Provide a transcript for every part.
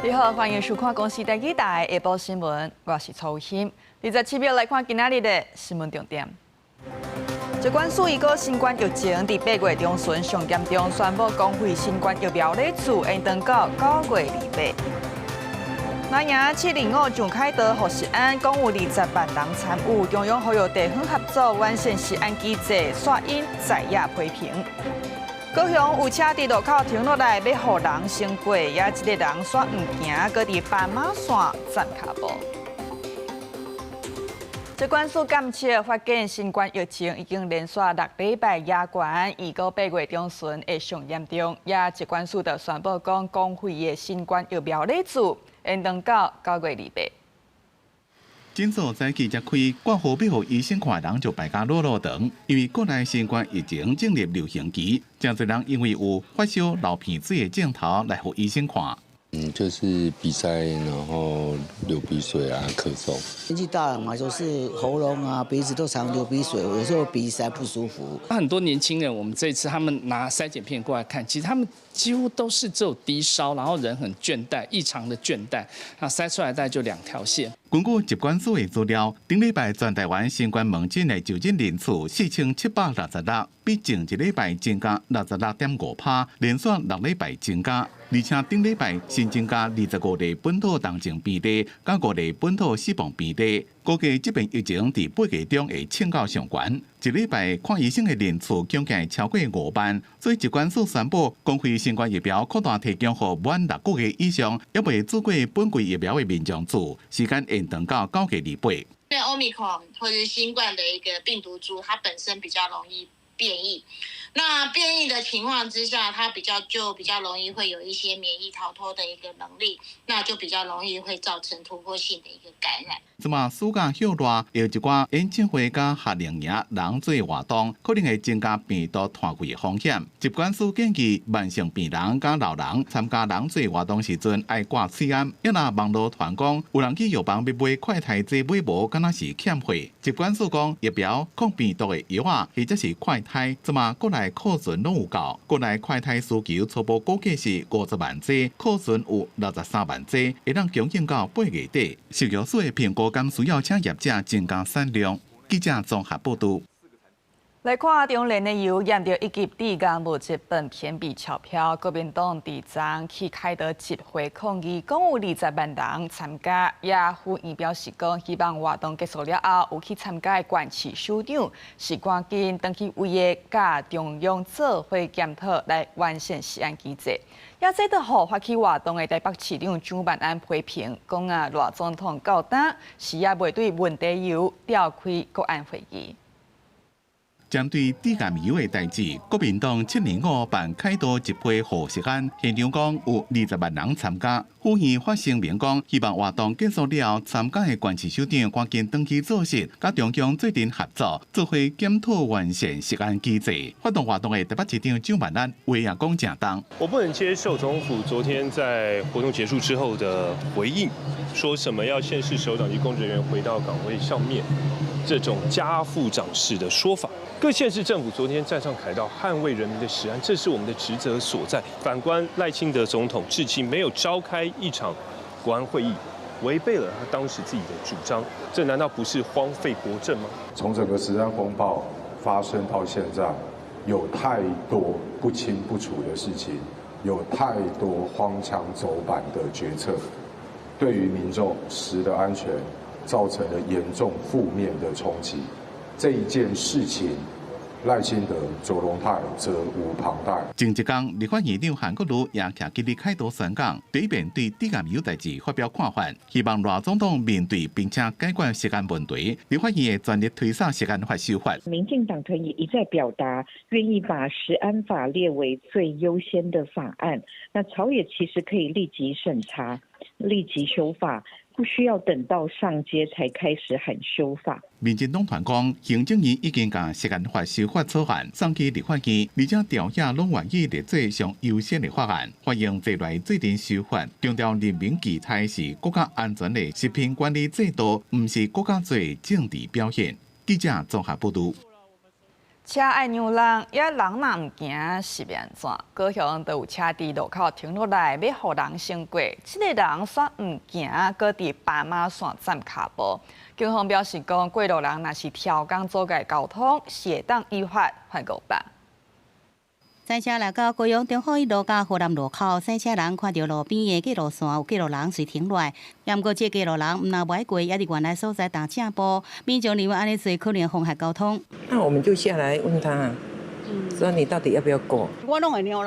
你好，歡迎收看公視第幾台下晡新聞，我是曹欣。27秒來看今仔日的新聞重點。疾管署已個新冠疫情在8月中旬上嚴重，宣布公費新冠疫苗日數延長到9月28。南洋705蔣凱德獲釋案，共有20萬人參與，中央呼籲地方合作完善釋案機制，煞因在野批評。高雄有車佇路口停落來，要互人先過，也一個人煞唔行，擱佇斑馬線站腳步。疾管署監測發現，新冠疫情已經連續6禮拜壓關，已到8月中旬會上嚴重。也疾管署就宣布講，公費的新冠疫苗日數延長到9月28。今早在記者會，掛號要互醫生看的人就排甲落長，因為國內新冠疫情進入流行期，真儕人因為有發燒、流鼻水的症頭來互醫生看。就是鼻塞，然後流鼻水啊，咳嗽。年紀大了嘛，就是喉嚨啊、鼻子都常流鼻水，有時候鼻塞不舒服。很多年輕人，我們這次他們拿篩檢片過來看，其實他們幾乎都是只有低燒，然後人很倦怠，異常的倦怠，那篩出來大概就2條線。根據疾管署的資料，頂禮拜全台灣新冠門診的就診人次4766，比前一禮拜增加66.5%，連續6禮拜增加。而且頂禮拜新增加25例本土重症病例，加5例本土死亡病例。估計這邊疫情在8月中會升到上懸，一禮拜看醫生的人次總計超過5萬。所以疾管署宣布，公費新冠疫苗擴大提供予滿6個月以上，也未做過本季疫苗的民眾數，時間延長到9月28。因為 Omicron 或者新冠的一個病毒株，它本身比較容易變異。那變異的情況之下，它比較容易會有一些免疫逃脫的一個能力，那就比較容易會造成突破性的一個感染。這麼暑假休熱，有一寡演唱會加夏令營人做活動，可能會增加病毒傳開的風險。疾管署建議慢性病人加老人參加人做活動時陣愛掛喙罨，要拿網絡傳講有人去藥房要買快篩劑買無，敢若是欠貨。疾管署講疫苗抗病毒的藥啊，或者是快篩，這麼國內庫存攏有夠，國內快篩需求初步估計是50萬劑，庫存有63萬劑，會當供應到8月底。食藥署的評估敢需要請業者增加產量。記者綜合報道。來看中聯的油驗到一級地價無一份偏比鈔票，國民黨第昨去開到集會抗議，共有20萬人參加。也呼籲表示講，希望活動結束了後，有去參加的縣市首長是趕緊登去為個甲中央做伙檢討，來完善釋案機制。也這都互發起活動的台北市長蔣萬安批評，講賴總統到今時也未對問題油召開國安會議。針對地價油的代誌，國民黨705辦開道集會互釋案，現場講有20萬人參加。呼籲發聲明講，希望活動結束了後，參加的縣市首長趕緊登記做事，甲中央做陣合作，做伙檢討完善釋案機制。發動活動的台北市長蔣萬安話也講正當。我不能接受總統府昨天在活動結束之後的回應，說什麼要縣市首長及公職人員回到崗位上面，這種家父長式的說法。各縣市政府昨天站上凱道捍衛人民的釋案，這是我們的職責所在。反觀賴清德總統至今沒有召開一場國安會議，違背了他當時自己的主張，這難道不是荒廢國政嗎？從整個釋案風暴發生到現在，有太多不清不楚的事情，有太多荒腔走板的決策，對於民眾食的安全造成了嚴重負面的衝擊。這一件事情，賴清德、卓榮泰責無旁貸。前一天，立法院長韓國瑜也徛起哩開道宣講，對面對地價油代誌發表看法，希望賴總統面對並且解決釋案問題。立法院也全力推動釋案法修法。民進黨團也一再表達願意把釋案法列為最優先的法案。那朝野其實可以立即審查、立即修法。不需要等到上街才開始喊修法。民進黨團講，行政院已經將釋案法修法草案送去立法院，而且調下攏願意列做上優先的法案，歡迎再來做陣修法。強調人民期待是國家安全的食品管理制度，不是國家做政治表現。記者綜合報道。車愛讓人，也人若唔行是要安怎？高雄都有車佇路口停落來，要互人先過。這個人煞唔行，擱佇斑馬線站腳步。警方表示講，過路人若是超工阻礙交通，是會當依法罰500。賽車來到高雄中和一路甲河南路口，賽車人看到路邊的過路線有過路人隨停落來，不過這過路人唔若不愛過，也佇原來所在打正步，民眾認為安尼做可能妨害交通。那我們就下來問他，說你到底要不要過？我攏會讓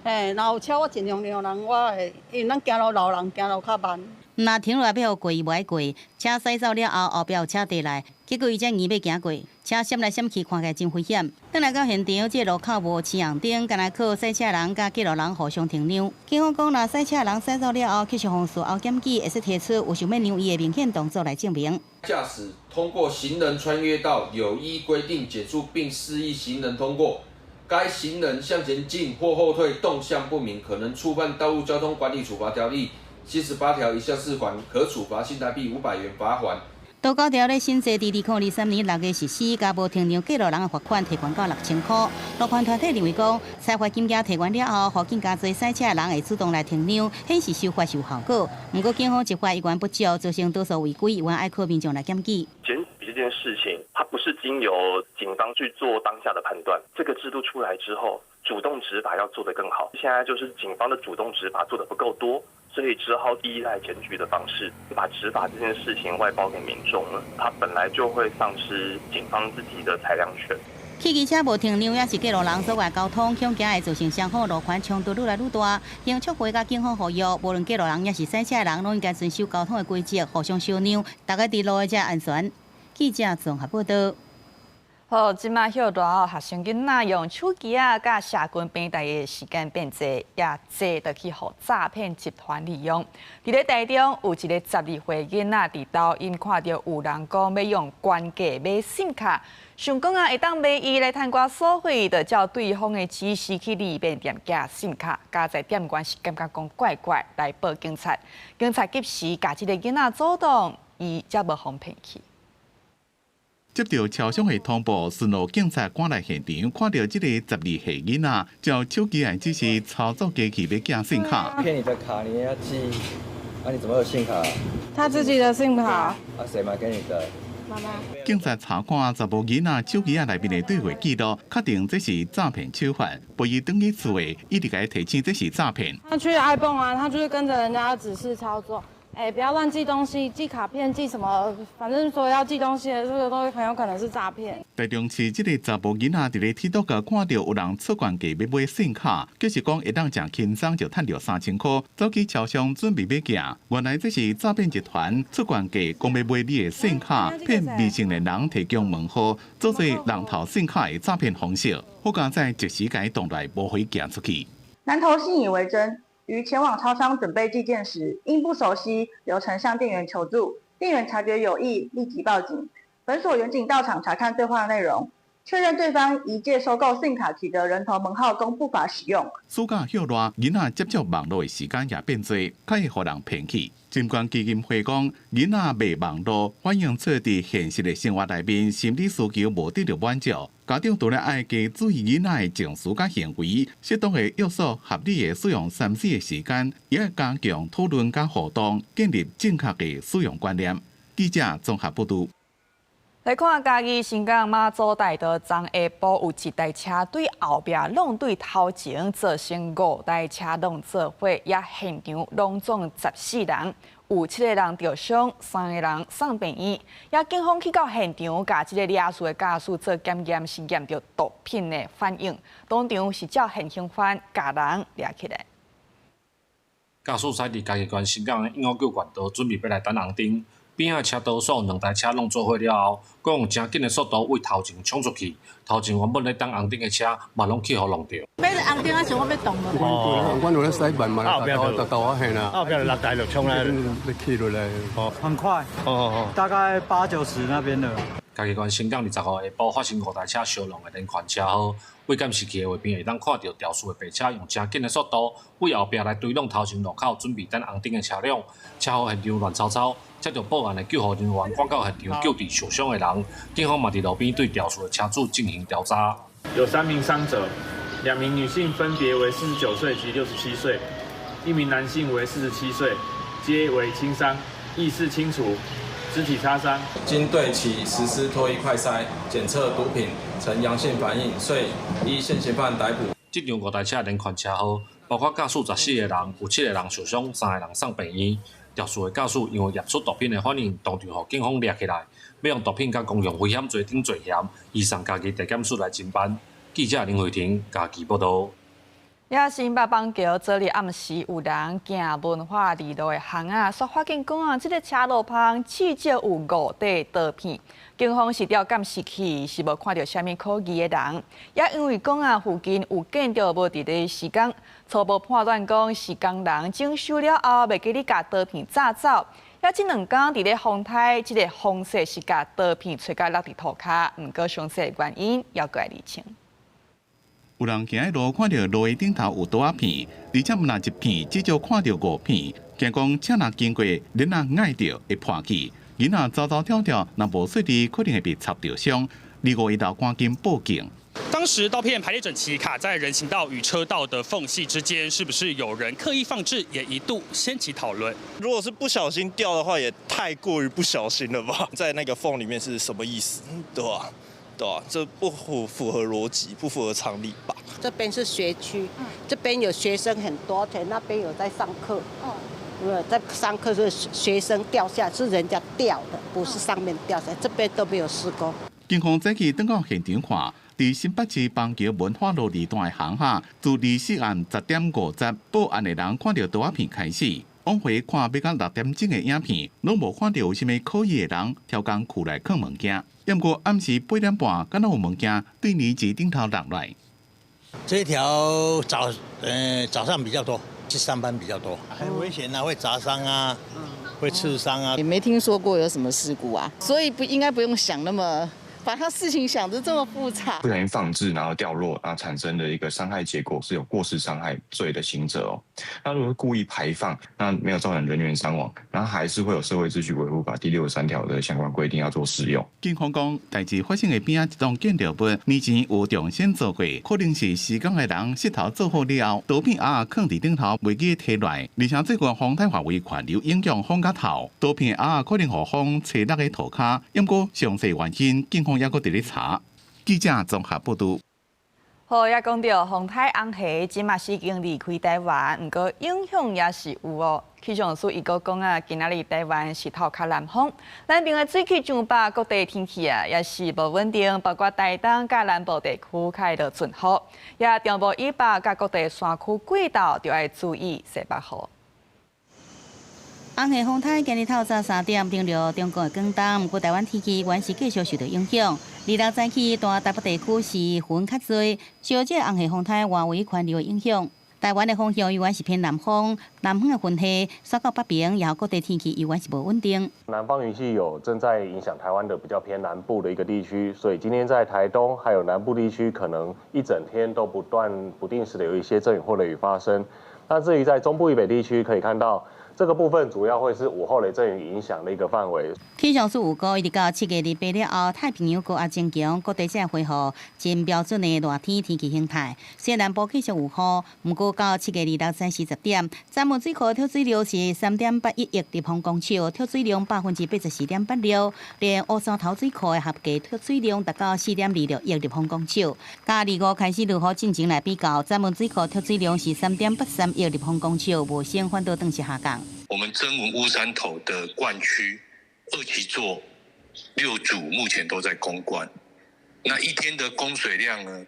人，然後車我盡量讓人，我會，因為咱行路老人行路較慢。若停落來要過，伊無愛過，車駛走了後，後壁有車地來，結果伊才硬要行過，車閃來閃去，看起來真危險。等來到現場，這個路口無青紅燈，干來靠賽車人甲過路人互相停讓。警方講，若賽車人駛走了後，繼續防事後檢舉，會使提出有想要讓伊的明顯動作來證明。駕駛通過行人穿越道有依規定減速並示意行人通過，該行人向前進或後退，動向不明，可能觸犯《道路交通管理處罰條例》78條以下4款，可處罰新台幣500元罰鍰。道交條咧新制伫2023年6月實施，甲無停讓過路人的罰款提懸到6000塊。路權團體認為講，裁罰金額提懸了後，互更加多賽車人會主動來停讓，顯示修法是有效果。不過警方執法依然不足，造成多數違規，依然愛靠民眾來檢舉。檢舉這件事情，它不是經由警方去做當下的判斷，這個制度出來之後，主動執法要做得更好。現在就是警方的主動執法做得不夠多。所以只好依賴檢舉的方式，把執法這件事情外包給民眾了。他本來就會喪失警方自己的裁量權。汽機車無停讓，也是過路人阻礙交通，恐驚會造成雙方路權衝突愈來愈大。經促會甲警方呼籲，無論過路人也是賽車人，攏應該遵守交通的規則，互相相讓，大家佇路的才安全。記者綜合報道。好，即馬許多學生囡仔用手機啊，甲社群平台的時間變濟，也濟得去互詐騙集團利用。佇咧台中有一個12歲囡仔佇抖音看到有人講要用原價買 SIM 卡，想講啊會當買伊來趁我所費，就照對方的指示去裡面店寄 SIM 卡，加在店員是感覺講怪怪，來報警察。警察及時甲這個囡仔阻擋，伊才無互騙去。接到超商的通報，順路警察趕來現場，看到這個12歲囡仔照手機來指示操作機器要寄 SIM 卡。騙你的卡你要寄，你怎麼有 SIM 卡？他自己的 SIM 卡。誰買給你的？媽媽。警察查看查某囡仔手機內面的對話記錄，確定這是詐騙手法，陪伊轉去厝的，一直給提醒這是詐騙。他去 iPhone 啊，他就是跟着人家指示操作。不要亂寄東西，寄卡片，寄什麼，反正說要寄東西的，這個都很有可能是詐騙。台中市這個查某囡仔佇咧 TikTok 看到有人出關價要買 SIM 卡，就是講會當真輕鬆就賺到3000塊，走去超商準備要寄。原來這是詐騙集團出關價講要買你的 SIM 卡，騙未成年人提供門號，做做人頭 SIM 卡的詐騙方式。好加在即時改動來無會寄出去。男頭信以為真。於前往超商準備寄件時，因不熟悉流程向店員求助，店員察覺有異，立即報警。本所員警到場查看對話內容，確認對方疑借收購 SIM 卡取得人頭門號供不法使用。暑假許熱，囡仔接觸網絡的時間也變多，較會互人騙去。儘管基金會講，囡仔賣網絡反映出佇現實的生活內面，心理需求無得到滿足。家長除了愛加注意囡仔的情緒甲行為，適當的約束合理的使用3C的時間，也要加強討論甲互動，建立正確的使用觀念。記者綜合報道。來看嘉義新港媽祖大道昨下晡有一台車對後壁弄對頭前，造成5台車輛做伙，也現場攏總14人，有7個人受傷，3個人送病院。也警方去到現場，甲這個肇事的駕駛做檢驗，是驗到毒品的反應。當場是照現行犯把人抓起來。駕駛駛佇嘉義縣新港的159縣道，準備要來等紅燈。邊仔車道所2台車攏做伙了後，佮用真緊的速度為頭前衝出去。頭前原本咧等紅燈的車，嘛攏去互弄着。要紅燈啊，想我要動了。我有咧駛慢慢，後邊就嘿啦。後邊就落大就衝來，你去落來。很快。大概80-90那邊的。嘉義縣新港20號下晡發生5台車相撞的連環車禍，未監視器的畫面會當看到肇事的白車用正緊的速度為後壁來追攏頭前路口準備等紅燈的車輛，車禍現場亂糟糟。接到報案的救護人員趕到現場救治受傷的人，警方嘛佇路邊對肇事的車主進行調查。有3名傷者，2名女性分別為49歲及67歲，1名男性為47歲，皆為輕傷，意識清楚。肢體擦傷，經對其實施唾液快篩檢測毒品呈陽性反應，遂依現行犯逮捕。這場5台車連環車禍，包括駕駛14個人，有7個人受傷，3個人送病院。肇事的駕駛因為驗出毒品的反應，當場被警方抓起來，要用毒品甲公用危險罪頂罪嫌，移送嘉義地檢署來偵辦。記者林慧婷，嘉義報道。也新北板橋昨日暗時有人行文化二路的巷仔，所發現講這個車路旁至少有5塊刀片。警方是調監視器，是無看到啥物可疑的人。也因為講附近有建築物佇咧施工，初步判斷講施工人整修了後，袂記咧甲刀片炸走。也這2天佇咧風台，這個風勢是甲刀片吹甲落佇塗骹，毋過詳細的原因要過來釐清。有人行喺路看到路的頂頭有刀片，而且毋若一片，至少看到5片。驚講車若經過，恁若礙到會破去。囡仔走走跳跳，若無細緻，可能會被插到傷。251一道趕緊報警。當時刀片排列整齊，卡在人行道與車道的縫隙之間，是不是有人刻意放置？也一度掀起討論。如果是不小心掉的話，也太過於不小心了吧？在那個縫裡面是什麼意思？對吧？對啊，這不符合邏輯，不符合常理吧？這邊是學區，這邊有學生很多，那邊有在上課。在上課是學生掉下，是人家掉的，不是上面掉下來。這邊都沒有施工。警方早起登到現場看，在新北市板橋文化路2段的巷下，自24暗10點50報案的人看到刀片開始，往回看要到6點鐘的影片，攏無看到有啥物可疑的人挑工區來藏物件。不過暗時8點半，敢若有物件對離子頂頭落來。這條早上比較多，去上班比較多，很危險啊，會砸傷啊，會刺傷啊。也沒聽說過有什麼事故啊，所以應該不用想那麼。把他事情想得這麼複雜，不小心放置然後掉落，然後產生的一個傷害結果是有過失傷害罪的刑責哦。那如果是故意排放，那沒有造成人員傷亡，然後還是會有社會秩序維護法第63條的相關規定要做適用。警方講，代志發生的邊一棟建築物，年前有重新做過，可能是施工的人石頭做好了後，刀片放佇頂頭袂記摕來，而且最近風台範圍環流影響風甲頭，刀片可能互風吹落個塗骹，不過詳細原因警方也閣佇咧查。記者綜合報道。好，也講到風台紅蝦，今嘛是已經離開台灣，不過影響也是有哦。氣象署伊閣講今仔日台灣是頭殼南風，南邊的水汽上北，各地天氣也是無穩定，包括台東甲南部地區開到準雨，也中部以北甲各地山區軌道就要注意西北風。紅蝦風台今日透早3點登陸中國的廣東，不過台灣天氣還是繼續受到影響。2日早起，大台北地區是雲較多，受這紅蝦風台外圍環流的影響。台灣的風向依然是偏南風，南方的雲系刷到北平，然後各地天氣依然是不穩定。南方雲系有正在影響台灣的比較偏南部的一個地區，所以今天在台東還有南部地區，可能一整天都不定時的有一些陣雨或雷雨發生。那至於在中部以北地區，可以看到。這個部分主要會是午後雷陣雨影響的一個範圍。氣象署預估，一直到7月28日後，太平洋高壓增強，各地才恢復真標準的熱天天氣形態。西南部繼續有雨，不過到7月2日早10點，閘門水庫的跳水量是3.81億立方公尺，跳水量84.86%，連烏山頭水庫的合計跳水量達到4.26億立方公尺。甲2月開始落雨進程來比較，閘門水庫跳水量是3.83億立方公尺，無升反倒轉是下降。我們曾文烏山頭的灌區2期作6組目前都在攻灌，那一天的供水量呢？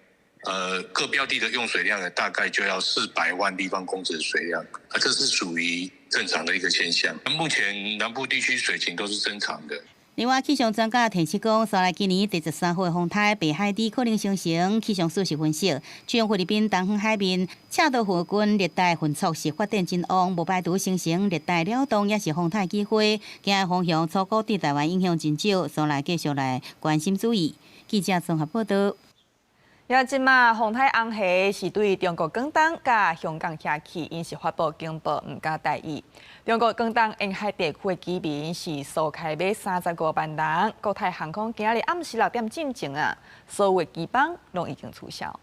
各標的的用水量呢，大概就要400萬立方公尺的水量，這是屬於正常的一個現象。目前南部地區水情都是正常的。另外，氣象專家提示講，捎來今年第13號的風颱北海底可能形成。氣象署是分析，採用菲律賓東方海面赤道附近熱帶雲速是發展真旺，無排除形成熱帶擾動，也是風颱機會。今日風向初步對台灣影響真少，所來繼續來關心注意。記者綜合報道。也即馬風颱紅霞是對中國廣東甲香港遐起，因是發布警報，唔敢大意。中國廣東沿海地區的居民是蘇開買35萬人。國泰航空今日暗時6點進前啊，所有機班攏已經取消。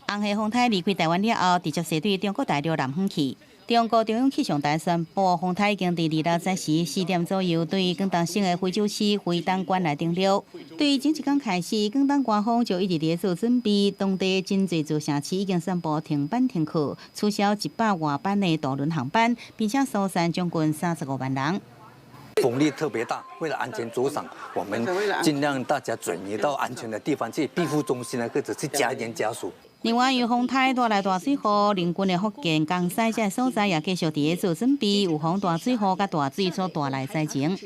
紅霞風颱離開台灣了後，直接駛對中國大陸南方去。中國中央氣象台宣布，風颱已經在26時4點左右對廣東省的惠州市惠東縣來登陸。對於前一天開始，廣東官方就一直在做準備，當地真濟座城市已經宣布停班停課，取消100多班的渡輪航班，並且疏散將近35萬人。風力特別大，為了安全着想，我們盡量大家轉移到安全的地方去，庇護中心呢，或者是家人家屬。另外，由風颱帶來大水禍，鄰近的福建、江西這些所在也繼續在做準備，有防大水禍、甲大水所帶來災情。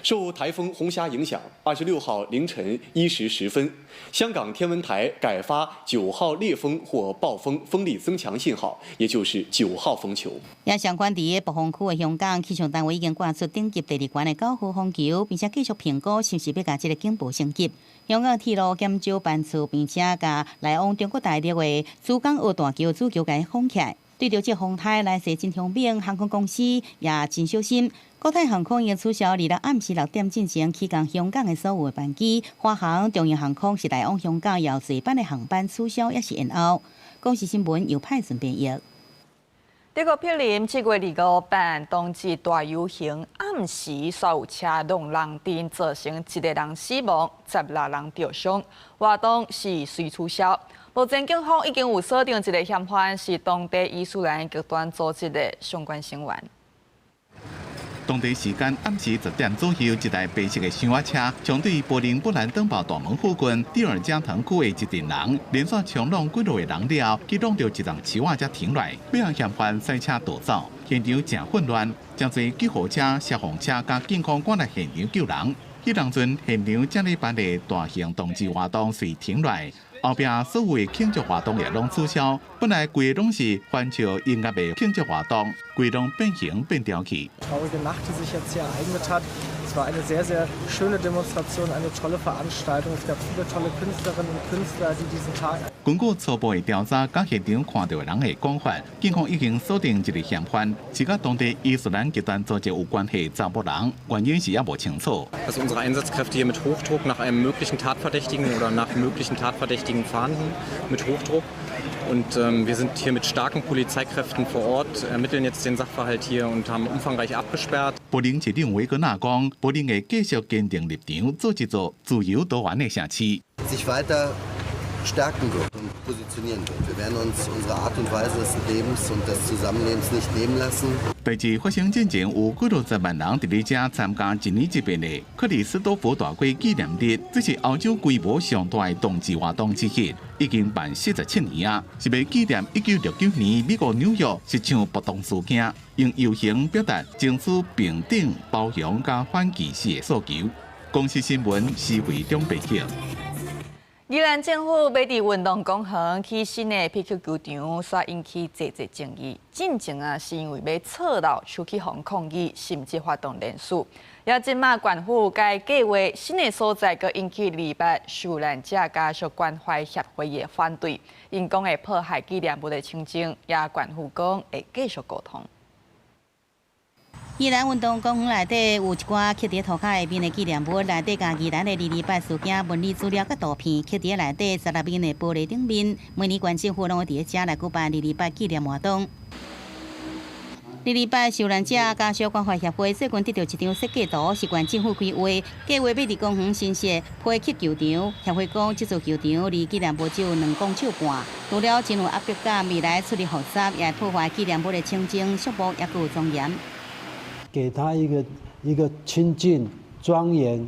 受颱風紅霞影響，26號凌晨1時10分，香港天文台改發9號烈風或暴風風力增強信號，也就是9號風球。也相關在北方區的香港氣象單位已經掛出頂級第2關的9號風球，並且繼續評估是不是要把這個警報升級。香港鐵路減少班次，並且把來往中國大陸的珠江澳大橋主橋給封起來。對着這風颱來勢真凶猛，航空公司也真小心。國泰航空已經取消26暗時6點進前起降香港的所有班機，華航、中英航空是來往香港要濟班的航班取消，也是延後。公視新聞由派順編譯。德國柏林7月25辦冬季大遊行，暗時所有車攏人陣，造成1個人死亡，16人受傷。活動是隨取消。目前警方已經有鎖定一個嫌犯，是當地伊斯蘭極端組織的相關成員。當地時間暗時10點左右，一台白色的廂仔車將對柏林布蘭登堡大門附近第二教堂區的一群人連續衝撞幾路的人了，擊撞到一輛車才停下來，要讓嫌犯駛車逃走。現場正混亂，真濟救護車、消防車加警方趕來現場救人。迄當陣現場正咧辦的大型冬季活動隨停下來。後壁所有的慶祝活動也攏取消，本來規個攏是歡笑音樂的慶祝活動，規攏變形變調去。Traurige Nacht, die sich jetzt hier ereignet hat. Es war eine sehr, sehr schöne Demonstration, eine tolle Veranstaltung. Es gab viele tolle Künstlerinnen und Künstler, die diesen Tag. 根據初步的調查，甲現場看到的人的講法，警方已經鎖定一個嫌犯，是甲當地伊斯蘭極端組織有關係查某人，原因是也無清楚。Dass unsere Einsatzkräfte hier mit Hochdruck nach einem möglichen Tatverdächtigen oder nach möglichen Tatverdächtigen fahnden, mit Hochdruck. Und wir sind hier mit starken Polizeikräften vor Ort, ermitteln jetzt den Sachverhalt hier und haben umfangreich abgesperrt. 柏林市長維格納講，柏林會繼續堅定立場，做一座自由多元的城市。sich weiter stärken wird und positionieren wird. Wir werden uns unsere Art und Weise des Lebens und des Zusammenlebens nicht nehmen lassen. 代志發生之前，有60萬人在呢遮參加一年一遍的克里斯多夫大會紀念日，這是歐洲規模上大的冬季活動之一，已經辦47年啊，是為紀念1969年美國紐約一場暴動事件，用遊行表達政府平等、包容加反歧視的訴求。公視新聞施惠中報道。宜蘭政府要佇運動公園起新的 PQ 球場，所引起儕爭議。進前啊，是因為要錯漏手機防抗議，甚至發動連署。也即馬縣府該計劃新的所在，佮引起禮拜受難者家屬關懷協會的反對，因講會破壞紀念物的清淨。也縣府講會繼續溝通。宜蘭運動公園內底有一寡刻在塗骹下面的紀念物，內底甲宜蘭的228事件文字資料佮圖片刻在內底16面的玻璃頂面。每年縣政府攏會佇遮來舉辦228紀念活動。228受難者家屬關懷協會最近得到一張設計圖，是縣政府規劃，計劃要佇公園新設批刻球場。協會講，這座球場離紀念物只有2公尺半，除了真有壓迫感，未來處理複雜，也破壞紀念物的清淨、肅穆，也具有莊嚴。給他一個清淨、莊嚴，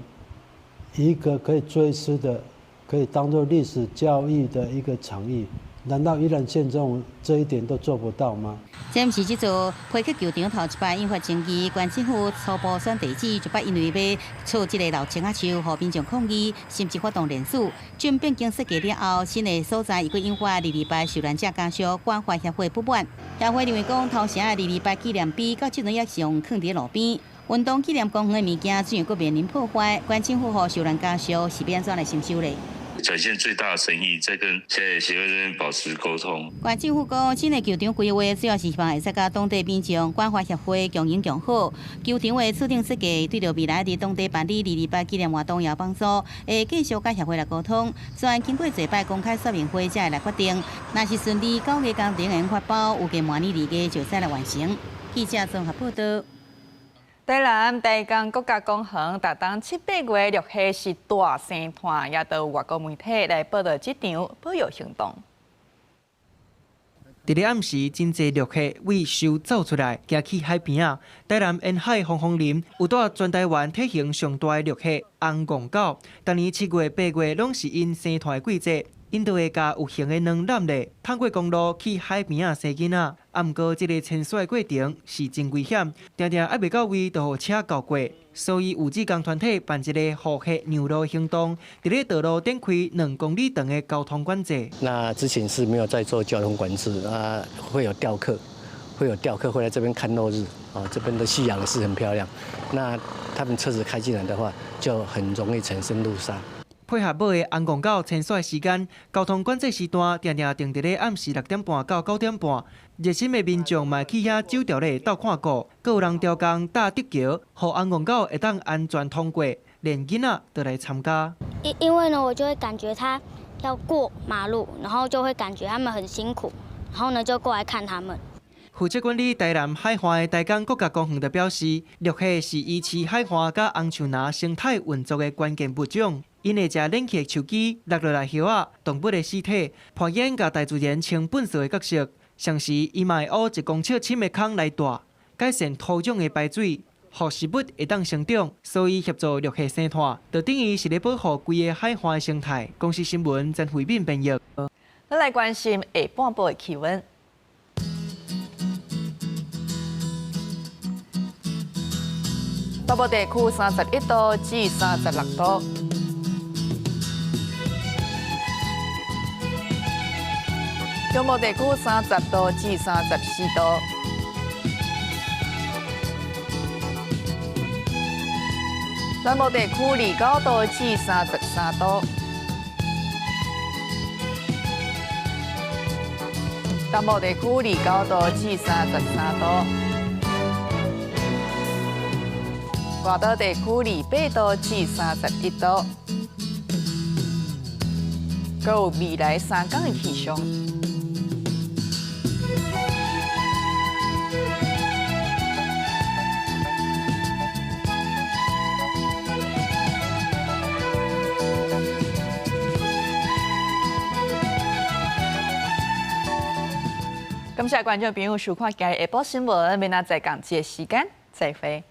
一個可以追思的，可以當做歷史教育的一個場域，難道宜蘭縣政這一點都做不到嗎？這不是這座批克球場頭一擺引發爭議，縣政府初步選地址就擺因為要造這個老青仔樹，和民眾抗議，甚至發動連署。將變更設計了後，新的所在又會引發2禮拜受難者家屬關懷協會不滿。協會認為講，頭城的2禮拜紀念碑到這陣也上放佇路邊，運動紀念公園的物件自然閣面臨破壞，縣政府和受難家屬是要安怎來承受呢？展現最大的誠意，在跟現在協會這邊保持溝通。縣政府講，新的球場規劃主要是希望會使甲當地民眾關懷協會共贏共好。球場的指定設計對着未來佇當地辦理2禮拜紀念活動有幫助，會繼續甲協會來溝通。雖然經過幾擺公開說明會才會來決定，若是順利9月工程發包，預計明年2月就使來完成。記者綜合報道。台南台江國家公園，逐當7、8月陸續是大生團，也都有外國媒體來報道這場保育行動。伫咧暗時，真濟陸客為秀走出來，行去海邊啊！台南沿海紅楓林有帶全台灣體型上大的陸客紅鵟狗，當年7月、8月攏是因生團的季節。因都會甲有形的兩男的通過公路去海邊啊生囡仔，啊毋過這個遷徙的過程是真危險，常常還未到位就互車搞過，所以有志工團體辦一個護客讓路行動，佇咧道路展開2公里長的交通管制。那之前是沒有在做交通管制啊，會有釣客會來這邊看落日啊，這邊的夕陽是很漂亮，那他們車子開進來的話，就很容易產生路殺。配合保的紅鵟狗遷徙時間，交通管制時段常常定佇咧暗時6點半到9點半。熱心的民眾嘛去遐走條咧鬥看顧，閣有人調工搭竹橋，互紅鵟狗會當安全通過，連囡仔都來參加。因為呢，我就會感覺他要過馬路，然後就會感覺他們很辛苦，然後呢就過來看他們。負責管理台南海岸的台江國家公園就表示，陸客是維持海岸甲紅樹林生態運作的關鍵物種。因會食冷氣樹枝、落落來葉仔、動物的屍體，扮演甲大自然清糞掃的角色。同時，伊嘛會挖1公尺深的坑來大，改善土壤的排水，讓食物會當生長。所以協助陸客生態，就等於是咧保護規個海岸的生態。公視新聞曾慧敏編譯。咱來關心下半部的氣溫。北部地區31度至36度。中部地區30度至34度，南部地區29度至33度，東部地區29度至33度，外島地區28度至31度，還有未來3天的氣象。感謝觀眾朋友收看今日下晡新聞，明仔載同一個時間再會。